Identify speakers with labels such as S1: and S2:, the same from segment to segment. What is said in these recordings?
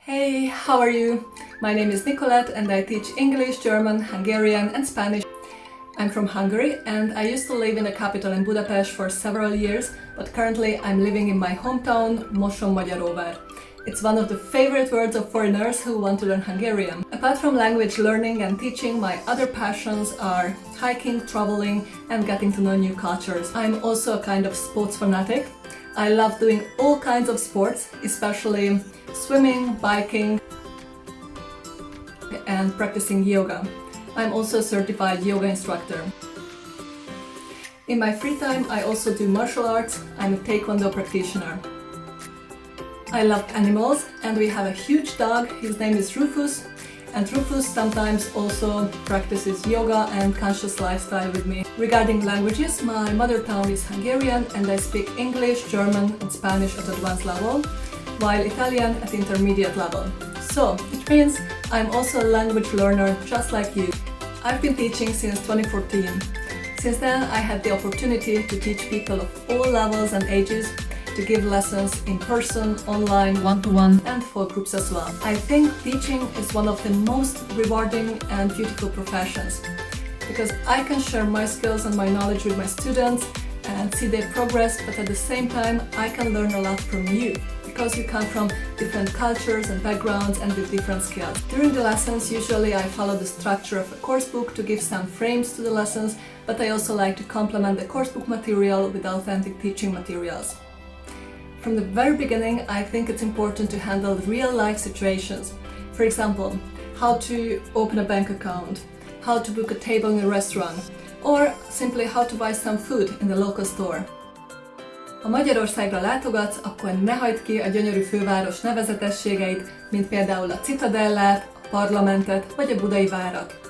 S1: Hey, how are you? My name is Nicolette and I teach English, German, Hungarian and Spanish. I'm from Hungary and I used to live in the capital in Budapest for several years, but currently I'm living in my hometown, Mosonmagyaróvár. It's one of the favorite words of foreigners who want to learn Hungarian. Apart from language learning and teaching, my other passions are hiking, traveling and getting to know new cultures. I'm also a kind of sports fanatic. I love doing all kinds of sports, especially swimming, biking and practicing yoga. I'm also a certified yoga instructor. In my free time I also do martial arts. I'm a taekwondo practitioner. I love animals and we have a huge dog. His name is Rufus, and Rufus sometimes also practices yoga and conscious lifestyle with me. Regarding languages, my mother tongue is Hungarian and I speak English, German and Spanish at advanced level, while Italian at intermediate level. So, it means I'm also a language learner just like you. I've been teaching since 2014. Since then, I had the opportunity to teach people of all levels and ages, to give lessons in person, online, one-to-one and for groups as well. I think teaching is one of the most rewarding and beautiful professions because I can share my skills and my knowledge with my students and see their progress, but at the same time I can learn a lot from you because you come from different cultures and backgrounds and with different skills. During the lessons, usually I follow the structure of a course book to give some frames to the lessons, but I also like to complement the course book material with authentic teaching materials. From the very beginning, I think it's important to handle real-life situations. For example, how to open a bank account, how to book a table in a restaurant, or simply how to buy some food in the local store. Ha Magyarországra látogatsz, akkor ne hagyd ki a gyönyörű főváros nevezetességeit, mint például a Citadellát, a Parlamentet vagy a Budai várat.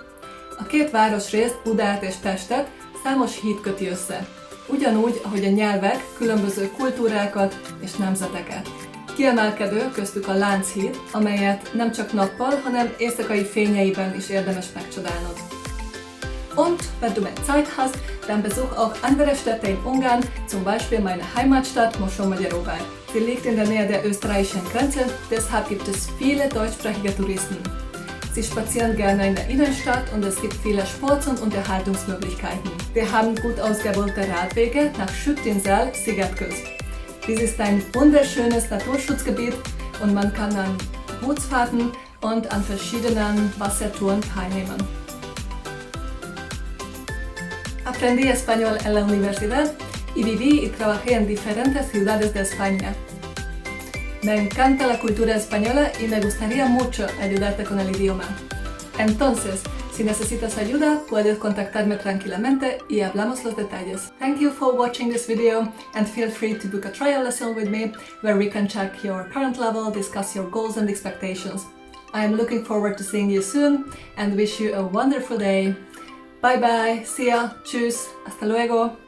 S1: A két városrészt, Budát és Pestet számos híd köti össze. Ugyanúgy, ahogy a nyelvek különböző kultúrákat és nemzeteket. Kiemelkedő köztük a Lánchíd, amelyet nem csak nappal, hanem éjszakai fényeiben is érdemes megcsodálnod. Und wenn du mehr Zeit hast, dann besuch auch andere Städte in Ungarn, zum Beispiel meine Heimatstadt Mosonmagyaróvár. Sie liegt in der Nähe der österreichischen Grenze, deshalb gibt es viele deutschsprachige Touristen. Sie spazieren gerne in der Innenstadt und es gibt viele Sports- und Unterhaltungsmöglichkeiten. Wir haben gut ausgebaute Radwege nach Schüttinsel, Szigetköz. Dies ist ein wunderschönes Naturschutzgebiet und man kann an Bootsfahrten und an verschiedenen Wassertouren teilnehmen. Aprendí español en la universidad y viví y trabajé en diferentes ciudades de España. Me encanta la cultura española y me gustaría mucho ayudarte con el idioma. Entonces, si necesitas ayuda, puedes contactarme tranquilamente y hablamos los detalles. Thank you for watching this video and feel free to book a trial lesson with me where we can check your current level, discuss your goals and expectations. I am looking forward to seeing you soon and wish you a wonderful day. Bye bye, see ya, tschüss, hasta luego.